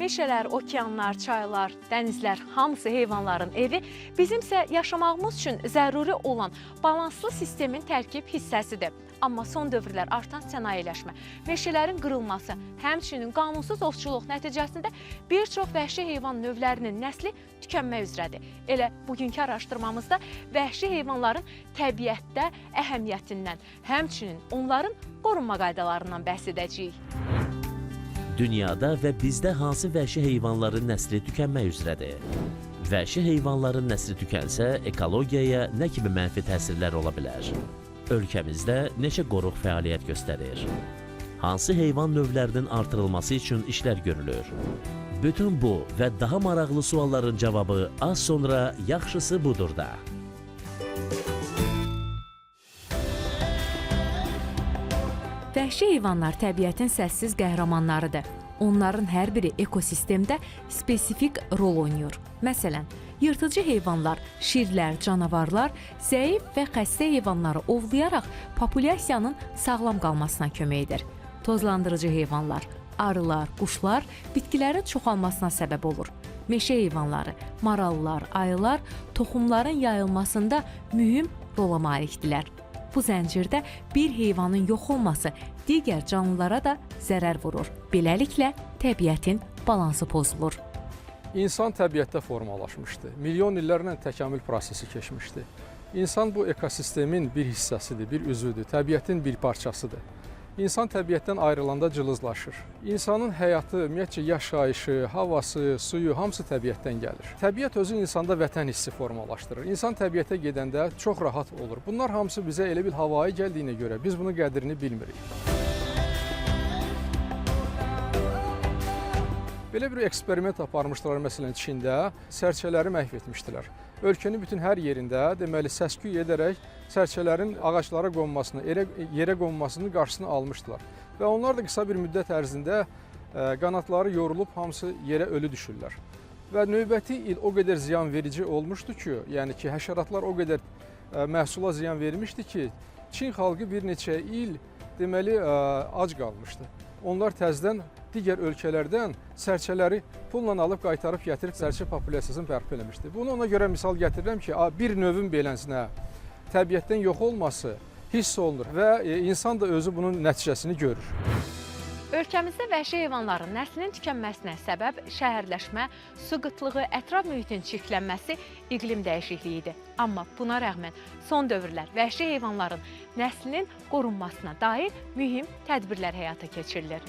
Meşələr, okeanlar, çaylar, dənizlər, hamısı heyvanların evi, bizimsə yaşamağımız üçün zəruri olan balanslı sistemin tərkib hissəsidir. Amma son dövrlər artan sənayeləşmə, meşələrin qırılması, həmçinin qanunsuz ovçuluq nəticəsində bir çox vəhşi heyvan növlərinin nəsli tükənmək üzrədir. Elə bugünkü araşdırmamızda vəhşi heyvanların təbiətdə əhəmiyyətindən, həmçinin onların qorunma qaydalarından bəhs edəcəyik. Dünyada və bizdə hansı vəhşi heyvanların nəsli tükənmək üzrədir? Vəhşi heyvanların nəsli tükənsə, ekologiyaya nə kimi mənfi təsirlər ola bilər? Ölkəmizdə neçə qoruq fəaliyyət göstərir? Hansı heyvan növlərinin artırılması üçün işlər görülür? Bütün bu və daha maraqlı sualların cavabı az sonra Yaxşısı budur da. Vəhşi heyvanlar təbiətin səssiz qəhrəmanlarıdır. Onların hər biri ekosistemdə spesifik rol oynayır. Məsələn, yırtıcı heyvanlar, şirlər, canavarlar zəif və xəstə heyvanları ovlayaraq populyasiyanın sağlam qalmasına kömək edir. Tozlandırıcı heyvanlar, arılar, quşlar bitkilərin çoxalmasına səbəb olur. Meşə heyvanları, marallar, ayılar toxumların yayılmasında mühüm rola malikdirlər. Bu zəncirdə bir heyvanın yox olması digər canlılara da zərər vurur. Beləliklə, təbiətin balansı pozulur. İnsan təbiətdə formalaşmışdı. Milyon illərlə təkamül prosesi keçmişdi. İnsan bu ekosistemin bir hissəsidir, bir üzvüdür, təbiətin bir parçasıdır. İnsan təbiətdən ayrılanda cılızlaşır. İnsanın həyatı, ümumiyyətcə yaşayışı, havası, suyu hamısı təbiətdən gəlir. Təbiət özü insanda vətən hissi formalaşdırır. İnsan təbiətə gedəndə çox rahat olur. Bunlar hamısı bizə elə bil havayı gəldiyinə görə biz bunun qədrini bilmirik. Belə bir eksperiment aparmışdılar, məsələn, Çində sərçələri məhv etmişdilər. Ölkənin bütün hər yerində deməli səs-küy edərək sərçələrin ağaclara qonmasını, yerə qonmasının qarşısını almışdılar. Və onlar da qısa bir müddət ərzində qanatları yorulub hamısı yerə ölü düşürlər. Və növbəti il o qədər ziyan verici olmuşdu ki, yəni ki, həşəratlar o qədər məhsula ziyan vermişdi ki, Çin xalqı bir neçə il deməli ac qalmışdı. Onlar təzədən digər ölkələrdən sərçələri pulla alıb qaytarıb gətirib sərçə populyasiyasını bərpa eləmişdi. Bunu ona görə misal gətirirəm ki, bir növün beləsinə təbiətdən yox olması hiss olunur və insan da özü bunun nəticəsini görür. Ölkəmizdə vəhşi heyvanların nəslinin tükənməsinə səbəb şəhərləşmə, su qıtlığı, ətraf mühitin çirklənməsi, iqlim dəyişikliyidir. Amma buna rəğmən son dövrlər vəhşi heyvanların nəslinin qorunmasına dair mühüm tədbirlər həyata keçirilir.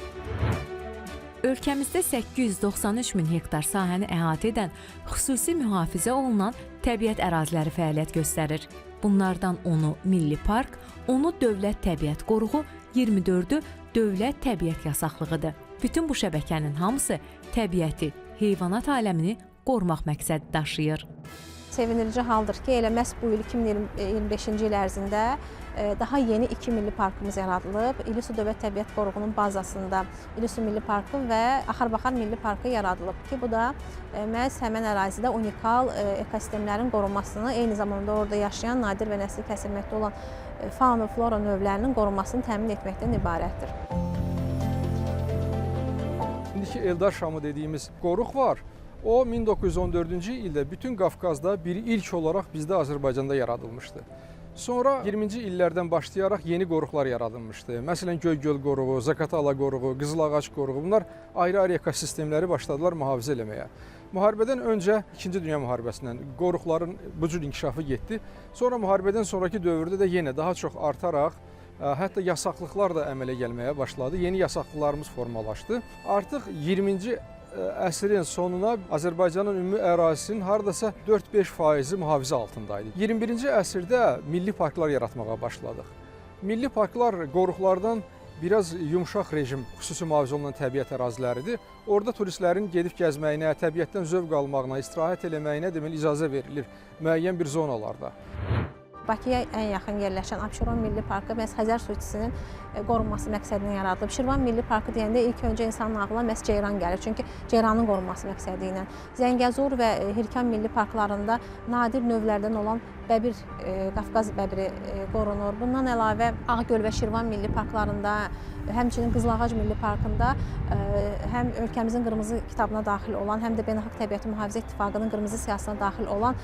Ölkəmizdə 893 min hektar sahəni əhatə edən xüsusi mühafizə olunan təbiət əraziləri fəaliyyət göstərir. Bunlardan 10-u Milli Park, 10-u Dövlət Təbiət Qoruğu, 24-ü Dövlət Təbiət Yasaqlığıdır. Bütün bu şəbəkənin hamısı təbiəti, heyvanat aləmini qorumaq məqsədi daşıyır. Sevindirici haldır ki, elə məhz bu il 2025-ci il ərzində daha yeni 2 milli parkımız yaradılıb. İlisu Dövlət Təbiət Qoruğunun bazasında İlisu Milli Parkı və Axarbaxar Milli Parkı yaradılıb ki, bu da məhz həmən ərazidə unikal ekosistemlərin qorunmasını, eyni zamanda orada yaşayan nadir və nəsli kəsilməkdə olan fauna, flora növlərinin qorunmasını təmin etməkdən ibarətdir. İndiki Eldar Şamı dediyimiz qoruq var. O 1914-cü ildə bütün Qafqazda bir ilk olaraq bizdə Azərbaycanda yaradılmışdı. Sonra 20-ci illərdən başlayaraq yeni qoruqlar yaradılmışdı. Məsələn, Göygöl qoruğu, Zaqatala qoruğu, Qızılağac qoruğu, bunlar ayrı-ayrı ekosistemləri başladılar mühafizə eləməyə. Müharibədən öncə 2-ci Dünya müharibəsindən qoruqların bu cür inkişafı getdi. Sonra müharibədən sonraki dövrdə də yenə daha çox artaraq, hətta yasaqlıqlar da əmələ gəlməyə başladı. Yeni yasaqlıqlarımız formalaşdı. Artıq 20-ci əsrin sonuna Azərbaycanın ümumi ərazisinin hardasa 4-5% mühafizə altındaydı. 21-ci əsrdə milli parklar yaratmağa başladıq. Milli parklar qoruqlardan biraz yumşaq rejim, xüsusi mühafizə olunan təbiət əraziləridir. Orada turistlərin gedib gəzməyinə, təbiətdən zövq almağına, istirahət eləməyinə deməli icazə verilir müəyyən bir zonalarda. Bakıya ən yaxın yerləşən Abşeron Milli Parkı məhz Xəzər su itisinin qorunması məqsədilə yaradılıb. Şirvan Milli Parkı deyəndə ilk öncə insanın ağlına məhz ceyran gəlir. Çünki ceyranın qorunması məqsədi ilə. Zəngəzur və Hirkan Milli Parklarında nadir növlərdən olan bəbir, Qafqaz bəbiri qorunur. Bundan əlavə Ağgöl və Şirvan Milli Parklarında, həmçinin Qızılağac Milli Parkında həm ölkəmizin qırmızı kitabına daxil olan, həm də Beynəlxalq Təbiəti Mühafizə İttifaqının qırmızı siyahısına daxil olan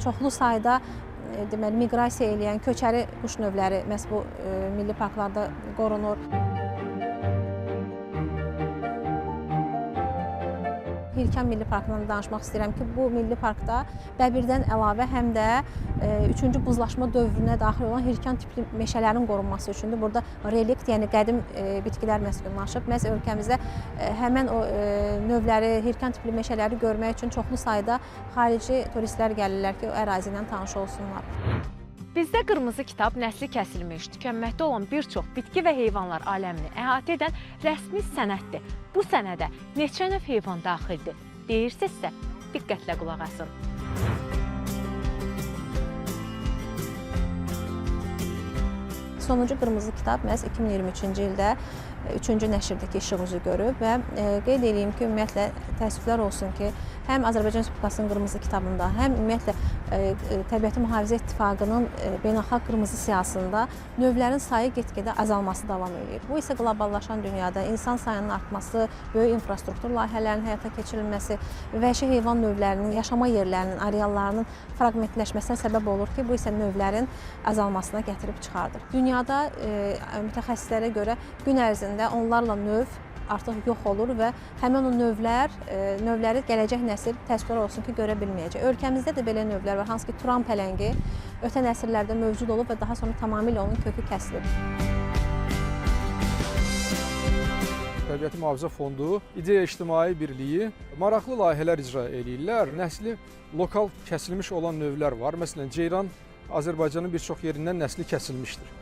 çoxlu sayda deməli miqrasiya edən köçəri quş növləri məhz bu milli parklarda qorunur. Hirkan Milli Parkından danışmaq istəyirəm ki, bu milli parkda bəbirdən əlavə həm də 3-cü buzlaşma dövrünə daxil olan Hirkan tipli meşələrin qorunması üçündür. Burada relikt, yəni qədim bitkilər məskunlaşıb. Məhz ölkəmizdə həmən o növləri, Hirkan tipli meşələri görmək üçün çoxlu sayda xarici turistlər gəlirlər ki, o ərazi ilə tanış olsunlar. Bizdə qırmızı kitab nəsli kəsilmiş, tükənməkdə olan bir çox bitki və heyvanlar aləmini əhatə edən rəsmi sənəddir. Bu sənədə neçə növ heyvan daxildir? Deyirsinizsə, diqqətlə qulaq asın. Sonuncu qırmızı kitab məhz 2023-cü ildə 3-cü nəşrdəki işıq üzü görüb və qeyd edeyim ki, ümumiyyətlə təəssüflər olsun ki, həm Azərbaycan Respublikasının qırmızı kitabında, həm ümumiyyətlə Təbiəti Mühafizə İttifaqının beynəlxalq qırmızı siyahısında növlərin sayı get-gedə azalması davam edir. Bu isə qloballaşan dünyada insan sayının artması, böyük infrastruktur layihələrinin həyata keçirilməsi, vəhşi heyvan növlərinin, yaşama yerlərinin, areallarının fraqmentləşməsinə səbəb olur ki, bu isə növlərin azalmasına gətirib çıxardır. Dünyada mütəxəssislərə görə gün ərzində onlarla növ artıq yox olur və həmin o növləri gələcək nəsil təəssüflər olsun ki, görə bilməyəcək. Ölkəmizdə də belə növlər var, hansı ki, turan pələngi ötən əsrlərdə mövcud olub və daha sonra tamamilə onun kökü kəsilib. Təbiəti Mühafizə Fondu, İdeya İctimai Birliyi maraqlı layihələr icra edirlər. Nəsli lokal kəsilmiş olan növlər var. Məsələn, ceyran Azərbaycanın bir çox yerindən nəsli kəsilmişdir.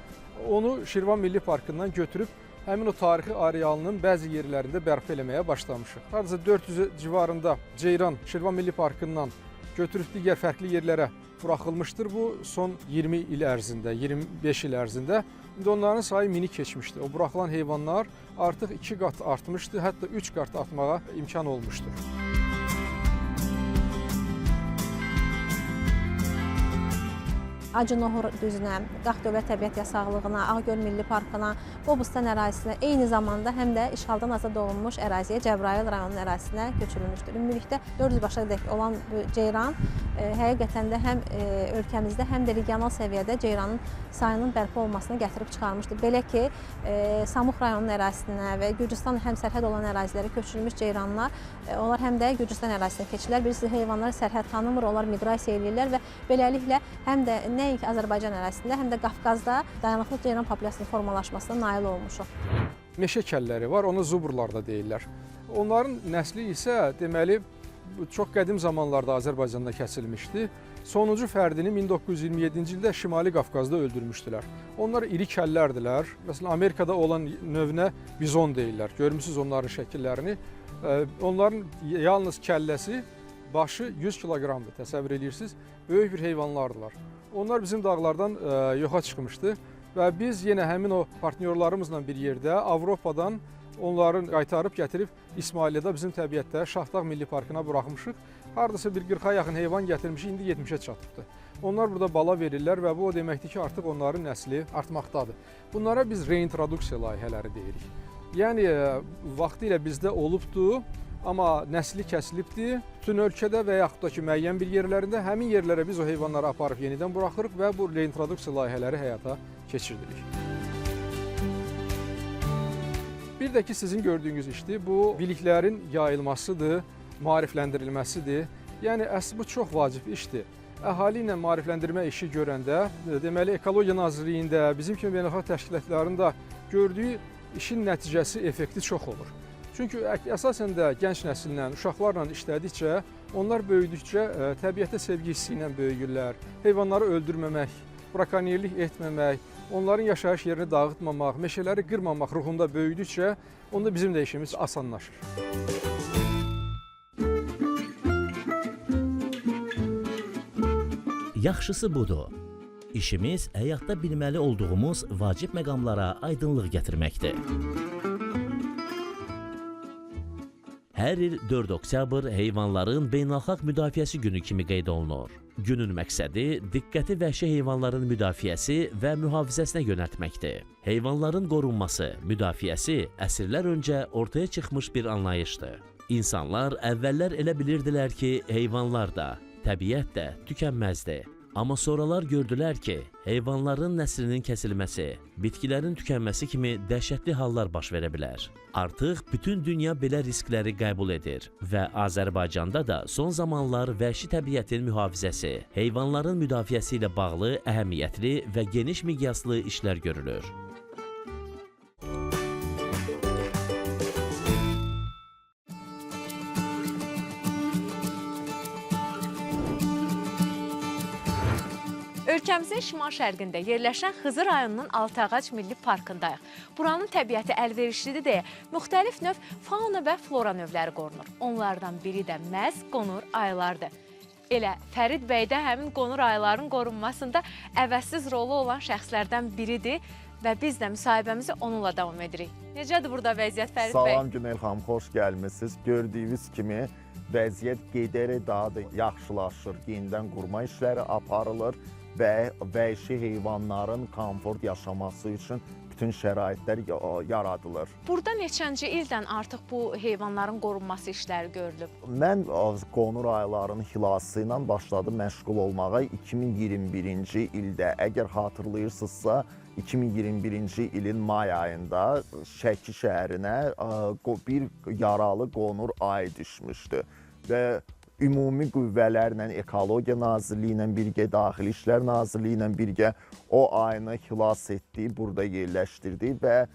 Onu Şirvan Milli Parkından götürüb həmin o tarixi arealının bəzi yerlərində bərpa eləməyə başlamışıq. Hardasa 400 civarında ceyran Şirvan Milli Parkından götürüb digər fərqli yerlərə buraxılmışdır. Bu son 20 il ərzində, 25 il ərzində. İndi onların sayı mini keçmişdir. O buraxılan heyvanlar artıq 2 qat artmışdır, hətta 3 qat artmağa imkan olmuşdur. Acı Nohur düzünə, Qax Dövlət Təbiət Yasaqlığına, Ağgöl Milli Parkına, Qobustan ərazisinə, eyni zamanda həm də işğaldan azad olunmuş əraziyə, Cəbrayıl rayonunun ərazisinə köçürülmüşdür. Ümumilikdə 400 başa dək olan bu ceyran həqiqətən də həm ölkəmizdə, həm də regional səviyyədə ceyranın sayının bərpa olmasına gətirib çıxarmışdır. Belə ki, Samux rayonunun ərazisinə və Gürcüstan həmsərhəd olan ərazilərə köçürülmüş ceyranlar, onlar həm də Gürcüstan ərazisinə keçirlər. Bilirsiniz, heyvanlar sərhəd tanımır, onlar miqrasiya edirlər və beləliklə həm də nəinki Azərbaycan ərazisində, həm də Qafqazda dayanıqlı ceyran populyasının formalaşmasına nail olmuşuq. Meşə kəlləri var, ona zuburlar da deyirlər. Onların nəsli isə deməli çox qədim zamanlarda Azərbaycanda kəsilmişdi. Sonuncu fərdini 1927-ci ildə Şimali Qafqazda öldürmüşdülər. Onlar iri kəllərdilər. Məsələn, Amerikada olan növünə bizon deyirlər. Görmüsünüz onların şəkillərini. Onların yalnız kəlləsi, başı 100 kiloqramdır, təsəvvür edirsiniz. Böyük bir heyvanlardılar. Onlar bizim dağlardan yoxa çıxmışdı və biz yenə həmin o partnyorlarımızla bir yerdə Avropadan onların qaytarıb gətirib İsmailiyədə bizim təbiətdə Şahdağ Milli Parkına buraxmışıq. Hardasa bir 40-a yaxın heyvan gətirmişik, indi 70-ə çatıbdır. Onlar burada bala verirlər və bu o deməkdir ki, artıq onların nəsli artmaqdadır. Bunlara biz reintroduksiya layihələri deyirik. Yəni, vaxtı ilə bizdə olubdur, amma nəsli kəsilibdir. Bütün ölkədə və yaxud da ki, müəyyən bir yerlərində həmin yerlərə biz o heyvanları aparıb yenidən buraxırıq və bu reintroduksiya layihələri həyata keçiririk. Bir də ki, sizin gördüyünüz işdir, bu biliklərin yayılmasıdır, maarifləndirilməsidir. Yəni, əsl bu çox vacib işdir. Əhali ilə maarifləndirmə işi görəndə, deməli, Ekologiya Nazirliyində, bizim kimi beynəlxalq təşkilatlarında gördüyü işin nəticəsi, effekti çox olur. Çünki əsasən də gənc nəsillə, uşaqlarla işlədikcə, onlar böyüdükcə təbiətə sevgi hissi ilə böyüyürlər. Heyvanları öldürməmək, brakonyerlik etməmək, onların yaşayış yerini dağıtmamaq, meşələri qırmamaq ruhunda böyüdükcə, onda bizim də işimiz asanlaşır. Yaxşısı budur. İşimiz həyatda bilməli olduğumuz vacib məqamlara aydınlıq gətirməkdir. Hər il 4 oktyabr heyvanların beynəlxalq müdafiəsi günü kimi qeyd olunur. Günün məqsədi diqqəti vəhşi heyvanların müdafiəsi və mühafizəsinə yönəltməkdir. Heyvanların qorunması, müdafiəsi əsrlər öncə ortaya çıxmış bir anlayışdır. İnsanlar əvvəllər elə bilirdilər ki, heyvanlar da, təbiət də tükənməzdir. Amma sonralar gördülər ki, heyvanların nəslinin kəsilməsi, bitkilərin tükənməsi kimi dəhşətli hallar baş verə bilər. Artıq bütün dünya belə riskləri qəbul edir və Azərbaycanda da son zamanlar vəhşi təbiətin mühafizəsi, heyvanların müdafiəsi ilə bağlı əhəmiyyətli və geniş miqyaslı işlər görülür. Ölkəmizin şimal-şərqində yerləşən Xızı rayonunun Altıağac Milli Parkındayıq. Buranın təbiəti əlverişlidir deyə müxtəlif növ fauna və flora növləri qorunur. Onlardan biri də məhz qonur ayılardır. Elə Fərid bəy də həmin qonur ayıların qorunmasında əvəzsiz rolu olan şəxslərdən biridir və biz də müsahibəmizi onunla davam edirik. Necədir burada vəziyyət Fərid bəy? Salam Günel xanım, xoş gəlmisiniz. Gördüyünüz kimi vəziyyət gedərək daha da yaxşılaşır. Yenidən qurma işləri aparılır və vəhşi heyvanların komfort yaşaması üçün bütün şəraitlər yaradılır. Burada neçənci ildən artıq bu heyvanların qorunması işləri görülüb? Mən qonur ayılarının xilası ilə başladım məşğul olmağa 2021-ci ildə. Əgər xatırlayırsınızsa, 2021-ci ilin may ayında Şəki şəhərinə bir yaralı qonur ayı düşmüşdü və ümumi qüvvələrlə, Ekologiya Nazirliyi ilə birgə, Daxili İşlər Nazirliyi ilə birgə o ayını xilas etdik, burada yerləşdirdik və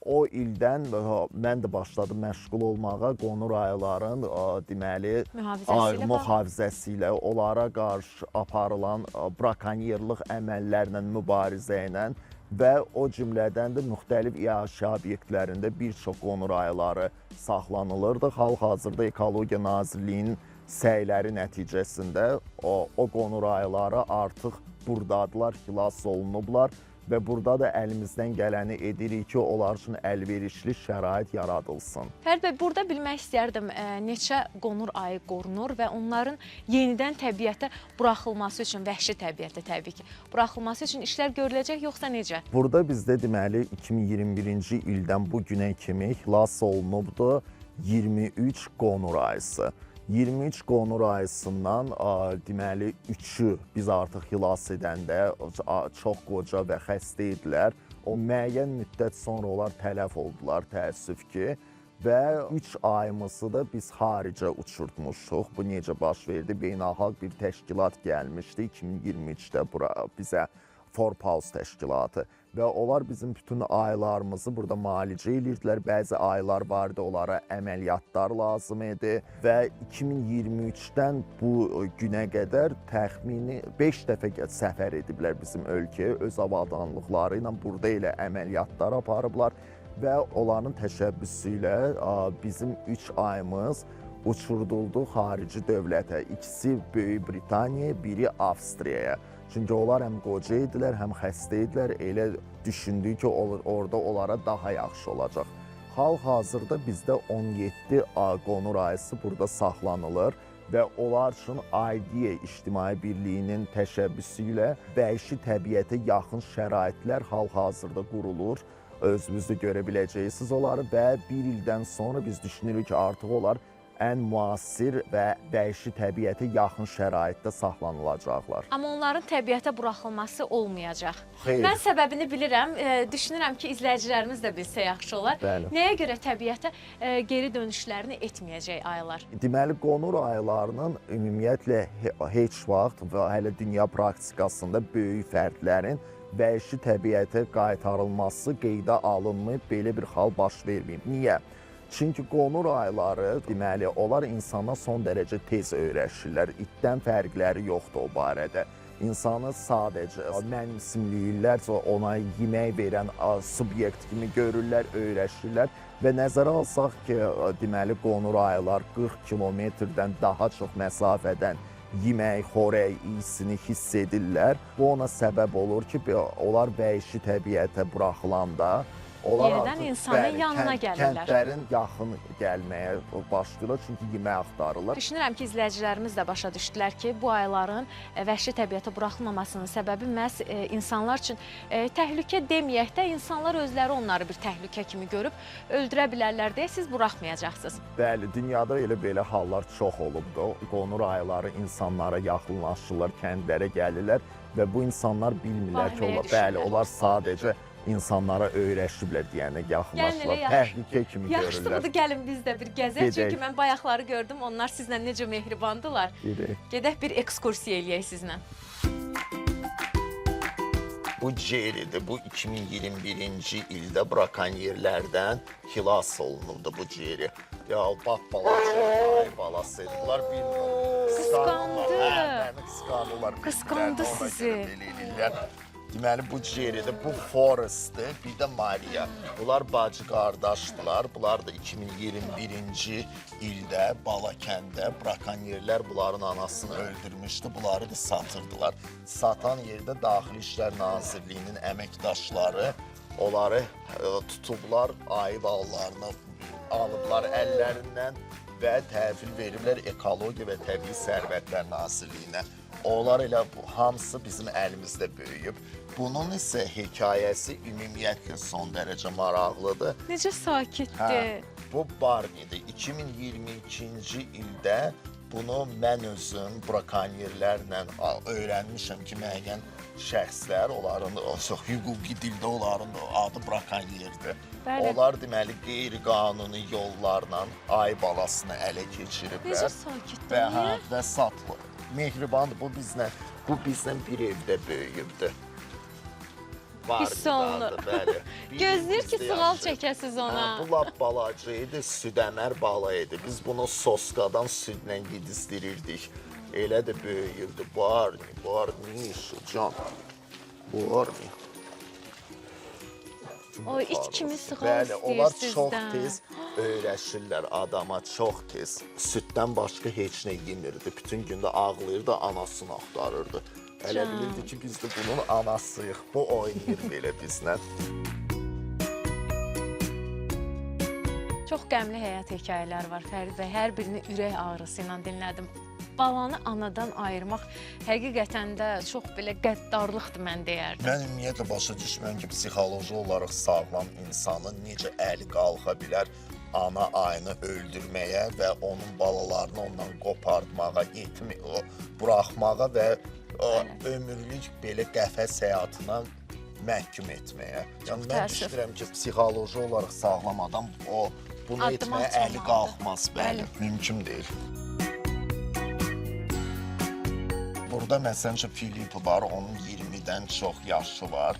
o ildən mən də başladım məşğul olmağa qonur ayıların deməli mühafizəsi ilə, onlara qarşı aparılan brakonyerlik əməllərlə, mübarizə ilə və o cümlədən də müxtəlif iaşə obyektlərində bir çox qonur ayıları saxlanılırdı. Hal-hazırda Ekologiya Nazirliyinin səyləri nəticəsində o qonur ayıları artıq buradadılar, xilas olunublar və burada da əlimizdən gələni edirik ki, onlar üçün əlverişli şərait yaradılsın. Fərid bəy, burada bilmək istəyərdim, neçə qonur ayı qorunur və onların yenidən təbiətə buraxılması üçün, vəhşi təbiətə təbii ki, buraxılması üçün işlər görüləcək, yoxsa necə? Burada bizdə deməli 2021-ci ildən bu günə kimi xilas olunubdur 23 qonur ayısı. 23 qonur ayısından deməli 3-ü biz artıq xilas edəndə çox qoca və xəstə idilər. O müəyyən müddət sonra onlar tələf oldular, təəssüf ki. Və 3 ayımızı da biz xaricə uçurtmuşuq. Bu necə baş verdi? Beynəlxalq bir təşkilat gəlmişdi 2023-də bizə, Forpals təşkilatı və onlar bizim bütün ayılarımızı burada müalicə edirdilər. Bəzi ayılar vardı, onlara əməliyyatlar lazım idi və 2023-dən bu günə qədər təxmini 5 dəfə səfər ediblər bizim ölkəyə. Öz avadanlıqları ilə burada elə əməliyyatlar aparıblar və onların təşəbbüsü ilə bizim 3 ayımız uçurduldu xarici dövlətə. İkisi Böyük Britaniyaya, biri Avstriyaya. Çünki onlar həm qoca idilər, həm xəstə idilər. Elə düşündük ki, orada onlara daha yaxşı olacaq. Hal-hazırda bizdə 17 qonur ayısı burada saxlanılır və onlar üçün Aidiya İctimai Birliyinin təşəbbüsü ilə vəhşi təbiətə yaxın şəraitlər hal-hazırda qurulur. Özünüzdə görə biləcəksiniz onları və bir ildən sonra biz düşünürük ki, artıq onlar ən müasir və vəhşi təbiətə yaxın şəraitdə saxlanılacaqlar. Amma onların təbiətə buraxılması olmayacaq. Xeyr. Mən səbəbini bilirəm, düşünürəm ki, izləyicilərimiz də bilsə yaxşı olar. Bəli. Nəyə görə təbiətə geri dönüşlərini etməyəcək ayılar? Deməli, qonur ayılarının ümumiyyətlə heç vaxt və hələ dünya praktikasında böyük fərdlərin vəhşi təbiətə qaytarılması qeydə alınmayıb, belə bir hal baş verməyib. Niyə? Çünki qonur ayıları, deməli, onlar insana son dərəcə tez öyrəşirlər. İtdən fərqləri yoxdur o barədə. İnsanı sadəcə mənimsimləyirlər, ona yemək verən subyekt kimi görürlər, öyrəşirlər və nəzərə alsaq ki, deməli, qonur ayılar 40 kilometrdən daha çox məsafədən yemək, xörək iyisini hiss edirlər. Bu ona səbəb olur ki, onlar vəhşi təbiətə buraxılanda Yenidən artıq, insanın bəli, yanına gəlirlər. Kəndlərin yaxın gəlməyə başlayırlar, çünki yemək axtarırlar. Düşünürəm ki, izləyicilərimiz də başa düşdülər ki, bu ayların vəhşi təbiətə buraxılmamasının səbəbi məhz insanlar üçün təhlükə deməyək də, insanlar özləri onları bir təhlükə kimi görüb öldürə bilərlər deyə siz buraxmayacaqsınız. Bəli, dünyada elə hallar çox olubdu. Qonur ayları insanlara yaxınlaşırlar, kəndlərə gəlirlər və bu insanlar bilmirlər ki, bəli, onlar sadəcə insanlara öyrəşiblər deyənə yaxınlaşırlar, təhlükə kimi görürlər. Yaxşısı budur, gəlin biz də bir gəzək, çünki mən bayaqları gördüm, onlar sizlə necə mehribandılar. Gedək bir ekskursiya eləyək sizlə. Bu ceridir, bu 2021-ci ildə brakonyerlərdən xilas olunurdu bu ceri. Ya, bax balaca, ay balası, bunlar bilmiyorum. Qısqandı. Qısqandı sizi. Deməli, bu ceridir, bu Forrest'dir, bir də Maria. Bunlar bacı qardaşdılar. Bunlar da 2021-ci ildə Balakəndə brakonyerlər bunların anasını öldürmüşdü. Bunları da satırdılar. Satan yerdə Daxili İşlər Nazirliyinin əməkdaşları onları tutublar, ayı ballarını alıblar əllərindən və təhvil veriblər Ekologiya və Təbii Sərvətlər Nazirliyinə. Onlar elə hamısı bizim əlimizdə böyüyüb. Bunun isə hekayəsi ümumiyyətlə son dərəcə maraqlıdır. Necə sakitdir. Bu Barney'dir. 2022-ci ildə bunu mən özüm brakonyerlərlə öyrənmişəm ki, müəyyən şəxslər, onların hüquqi dildə onların adı brakonyerdir. Onlar deməli qeyri-qanuni yollarla ay balasını ələ keçiriblər. Necə sakitdir? Və satılır. Mehribandır, bu bizlə bir evdə böyüyübdür. Hiss olunur. Gözləyir ki, sığal çəkəsiz ona. Bu lap balaca idi, südəmər bala idi. Biz bunu soskadan südlə yedizdirirdik. Elə də böyüyürdü. Barney, can. Barney. O it kimi sığal Bəli, istəyir onlar sizdən. çox tez öyrəşirlər adama, çox tez. Süddən başqa heç nə yemirdi. Bütün gündə ağlayırdı, anasını axtarırdı. Elə bilirdi ki, biz də bunun anasıyıq. Bu oynayır belə bizlə. Çox qəmli həyat hekayələr var Fərid bəy. Hər birini ürək ağrısı ilə dinlədim. Balanı anadan ayırmaq həqiqətən də çox belə qəddarlıqdır, mən deyərdim. Mən ümumiyyətlə başa düşmürəm ki, psixoloji olaraq sağlam insanın necə əli qalxa bilər ana ayını öldürməyə və onun balalarını ondan qopartmağa, buraxmağa və ömürlük belə qəfəs həyatına məhkum etməyə. Yəni, mən düşünürəm ki, psixoloji olaraq sağlam adam bunu etməyə əli qalxmaz. Bəli, mümkün deyil. Burada məsələn ki, Filip var, onun 20-dən çox yaşı var.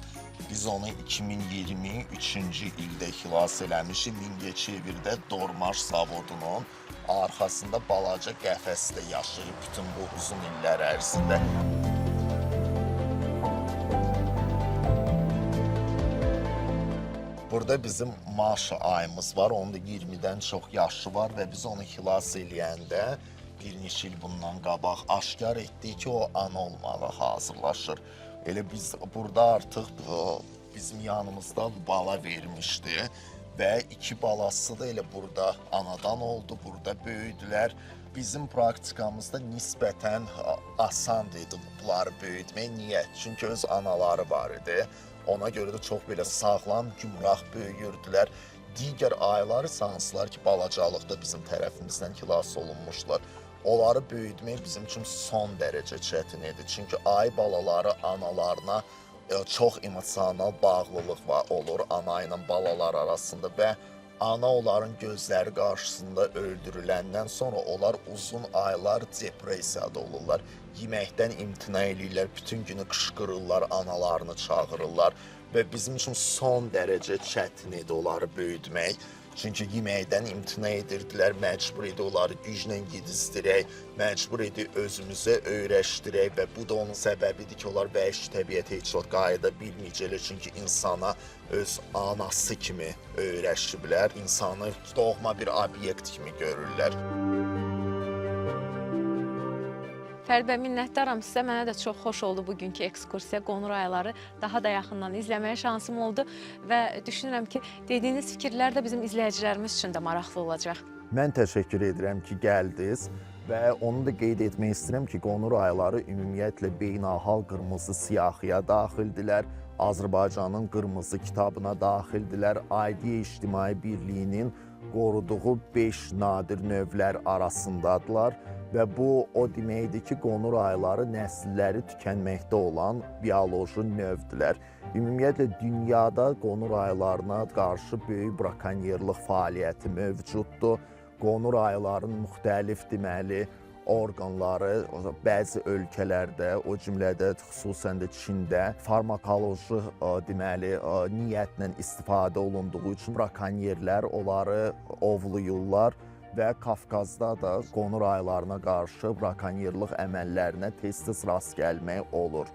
Biz onu 2023-cü ildə xilas eləmişik. Mingəçevirdə Dormaş zavodunun arxasında balaca qəfəsdə yaşayıb bütün bu uzun illər ərzində. Burada bizim Maşa ayımız var, onun da 20-dən çox yaşı var və biz onu xilas eləyəndə bir neçə il bundan qabaq aşkar etdik ki, o ana olmağa hazırlaşır. Elə biz burada artıq bizim yanımızda bala vermişdi və 2 balası da elə burada anadan oldu, burada böyüdülər. Bizim praktikamızda nisbətən asan idi bunları böyütmək. Niyə? Çünki öz anaları var idi. Ona görə də çox belə sağlam, gümrah böyüyürdülər. Digər aylar sansılar ki, balacalıqda bizim tərəfimizdən xilas olunmuşlar. Onları böyütmək bizim üçün son dərəcə çətin idi. Çünki ay balaları analarına çox emosional bağlılıq olur ana ilə balalar arasında və ana onların gözləri qarşısında öldürüləndən sonra onlar uzun aylar depressiyada olurlar. Yeməkdən imtina edirlər, bütün günü qışqırırlar, analarını çağırırlar və bizim üçün son dərəcə çətin idi onları böyütmək. Çünki yeməkdən imtina edirdilər, məcbur idi onları güclə yedizdirək, məcbur idi özümüzə öyrəşdirək və bu da onun səbəbidir ki, onlar vəhşi təbiətə heç vaxt qayıda bilməyəcəklər. Çünki insana öz anası kimi öyrəşiblər, insanı doğma bir obyekt kimi görürlər. Fərid bəy, minnətdaram sizə. Mənə də çox xoş oldu bugünkü ekskursiya. Qonur ayları daha da yaxından izləməyə şansım oldu və düşünürəm ki, dediyiniz fikirlər də bizim izləyicilərimiz üçün də maraqlı olacaq. Mən təşəkkür edirəm ki, gəldiniz və onu da qeyd etmək istəyirəm ki, qonur ayları ümumiyyətlə beynəlxalq qırmızı siyahıya daxildilər. Azərbaycanın qırmızı kitabına daxildilər. Aidiyə İctimai Birliyinin qoruduğu 5 nadir növlər arasındadırlar və bu o deməkdir ki, qonur ayları nəsilləri tükənməkdə olan bioloji növdürlər. Ümumiyyətlə dünyada qonur aylarına qarşı böyük brakonyerlik fəaliyyəti mövcuddur. Qonur ayların müxtəlif deməli orqanları bəzi ölkələrdə, o cümlədə xüsusən də Çində farmakoloji deməli niyyətlə istifadə olunduğu üçün brakonyerlər onları ovlayırlar və Qafqazda da qonur aylarına qarşı brakonyerlik əməllərinə tez-tez rast gəlmək olur.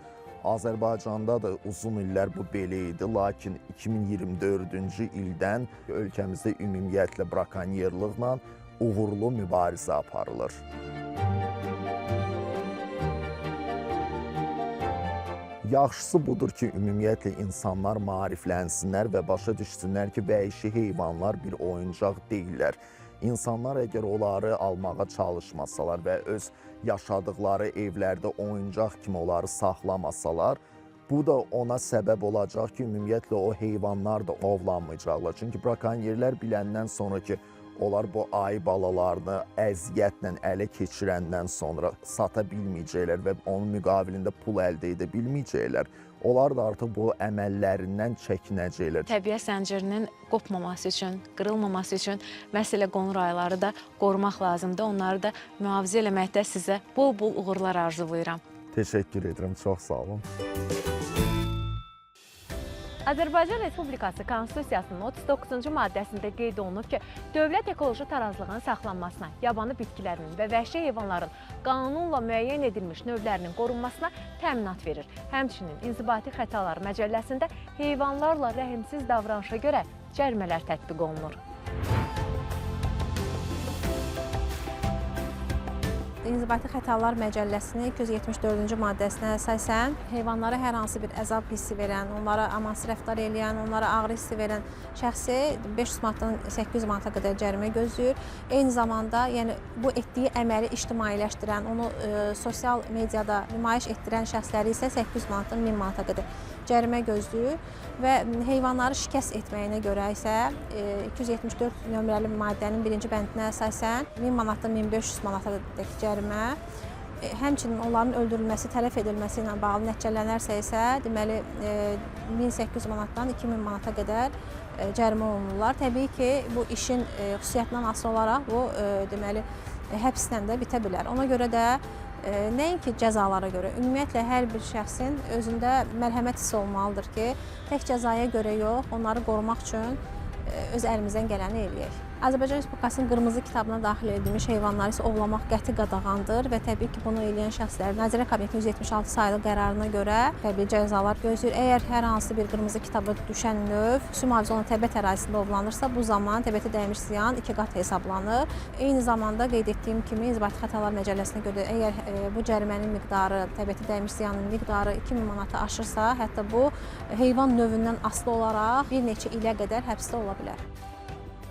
Azərbaycanda da uzun illər bu belə idi, lakin 2024-cü ildən ölkəmizdə ümumiyyətlə brakonyerliklə uğurlu mübarizə aparılır. Yaxşısı budur ki, ümumiyyətlə insanlar maariflənsinlər və başa düşsünlər ki, vəhşi heyvanlar bir oyuncaq deyillər. İnsanlar əgər onları almağa çalışmasalar və öz yaşadıkları evlərdə oyuncaq kimi onları saxlamasalar, bu da ona səbəb olacaq ki, ümumiyyətlə o heyvanlar da ovlanmayacaqlar. Çünki brakonyerlər biləndən sonra ki, onlar bu ayı balalarını əziyyətlə ələ keçirəndən sonra sata bilməyəcəklər və onun müqabilində pul əldə edə bilməyəcəklər. Onlar da artıq bu əməllərindən çəkinəcəklər. Təbiət zəncirinin qopmaması üçün, qırılmaması üçün məhz elə qonur ayları da qorumaq lazımdır. Onları da mühafizə eləməkdə sizə bol-bol uğurlar arzulayıram. Təşəkkür edirəm, çox sağ olun. Azərbaycan Respublikası Konstitusiyasının 39-cu maddəsində qeyd olunub ki, dövlət ekoloji tarazlığın saxlanmasına, yabanı bitkilərinin və vəhşi heyvanların qanunla müəyyən edilmiş növlərinin qorunmasına təminat verir. Həmçinin İnzibati Xətalar Məcəlləsində heyvanlarla rəhimsiz davranışa görə cərimələr tətbiq olunur. İnzibati Xətalar Məcəlləsinin 274-cü maddəsinə əsasən heyvanlara hər hansı bir əzab hissi verən, onlara amansız rəftar eləyən, onlara ağrı hissi verən şəxsi 500 manatdan 800 manata qədər cərimə gözləyir. Eyni zamanda, yəni bu etdiyi əməli ictimailəşdirən, onu sosial mediada nümayiş etdirən şəxsləri isə 800 manatdan 1000 manata qədər cərimə gözləyir və heyvanları şikəst etməyinə görə isə 274 nömrəli maddənin 1-ci bəndinə əsasən 1000 manatdan 1500 manata qədər cərimə, həmçinin onların öldürülməsi, tələf edilməsi ilə bağlı nəticələnərsə isə deməli 1800 manatdan 2000 manata qədər cərimə olunurlar. Təbii ki, bu işin xüsusiyyətindən asılı olaraq bu deməli həbslə də bitə bilər. Ona görə də nəinki cəzalara görə, ümumiyyətlə hər bir şəxsin özündə mərhəmət hissi olmalıdır ki, tək cəzaya görə yox, onları qorumaq üçün öz əlimizdən gələni eləyək. Azərbaycan Respublikasının qırmızı kitabına daxil edilmiş heyvanları isə ovlamaq qəti qadağandır və təbii ki, bunu eləyən şəxslər Nazirlər Kabinetinin 176 sayılı qərarına görə təbii cəzalar gözləyir. Əgər hər hansı bir qırmızı kitaba düşən növ xüsusi mühafizə olunan təbiət ərazisində ovlanırsa, bu zaman təbiətə dəymiş ziyan 2 qat hesablanır. Eyni zamanda qeyd etdiyim kimi İnzibati Xətalar Məcəlləsinə görə əgər bu cərimənin miqdarı, təbiətə dəymiş ziyanın miqdarı 2000 manata aşırsa, hətta bu heyvan növündən asılı olaraq bir neçə ilə qədər həbsdə ola bilər.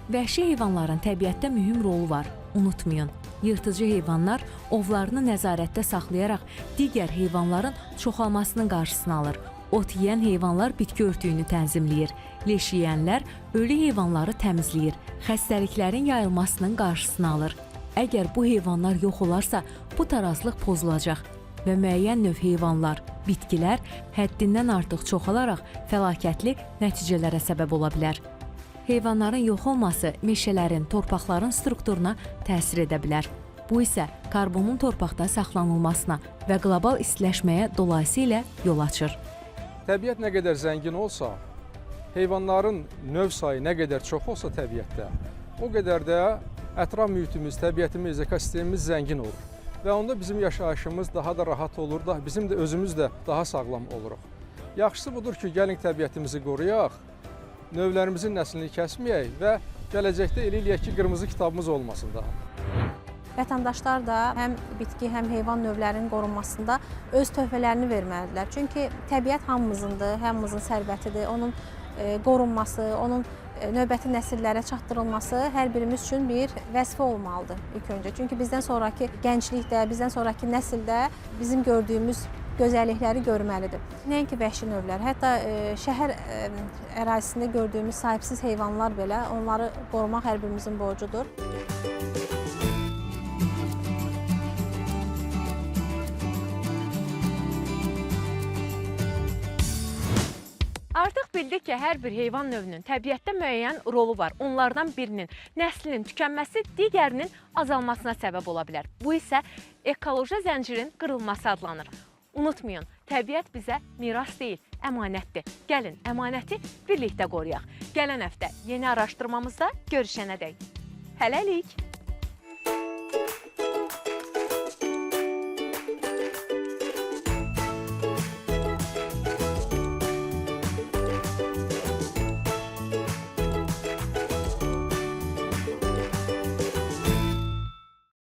Vəhşi heyvanların təbiətdə mühüm rolu var. Unutmayın, yırtıcı heyvanlar ovlarını nəzarətdə saxlayaraq digər heyvanların çoxalmasının qarşısını alır. Ot yeyən heyvanlar bitki örtüyünü tənzimləyir. Leş yeyənlər ölü heyvanları təmizləyir. Xəstəliklərin yayılmasının qarşısını alır. Əgər bu heyvanlar yox olarsa, bu tarazlıq pozulacaq və müəyyən növ heyvanlar, bitkilər həddindən artıq çoxalaraq fəlakətli nəticələrə səbəb ola bilər. Heyvanların yox olması meşələrin, torpaqların strukturuna təsir edə bilər. Bu isə karbonun torpaqda saxlanılmasına və qlobal istiləşməyə dolayısıyla yol açır. Təbiət nə qədər zəngin olsa, heyvanların növ sayı nə qədər çox olsa təbiətdə, o qədər də ətraf mühitimiz, təbiətimiz, ekosistemimiz zəngin olur. Və onda bizim yaşayışımız daha da rahat olur, bizim də özümüz də daha sağlam oluruq. Yaxşısı budur ki, gəlin təbiətimizi qoruyaq, növlərimizin nəslini kəsməyək və gələcəkdə elə eləyək ki, qırmızı kitabımız olmasın daha. vətəndaşlar da həm bitki, həm heyvan növlərinin qorunmasında öz töhfələrini verməlidirlər. Çünki təbiət hamımızındır, hamımızın sərvətidir. Onun qorunması, onun növbəti nəsillərə çatdırılması hər birimiz üçün bir vəzifə olmalıdır ilk öncə. Çünki bizdən sonrakı gənclikdə, bizdən sonrakı nəsildə bizim gördüyümüz gözəllikləri görməlidir. Nəinki vəhşi növlər, hətta şəhər ərazisində gördüyümüz sahibsiz heyvanlar belə, onları qorumaq hər birimizin borcudur. Artıq bildik ki, hər bir heyvan növünün təbiətdə müəyyən rolu var. Onlardan birinin nəslinin tükənməsi digərinin azalmasına səbəb ola bilər. Bu isə ekoloji zəncirin qırılması adlanır. Unutmayın, təbiət bizə miras deyil, əmanətdir. Gəlin, əmanəti birlikdə qoruyaq. Gələn həftə yeni araşdırmamızda görüşənədək. Hələlik!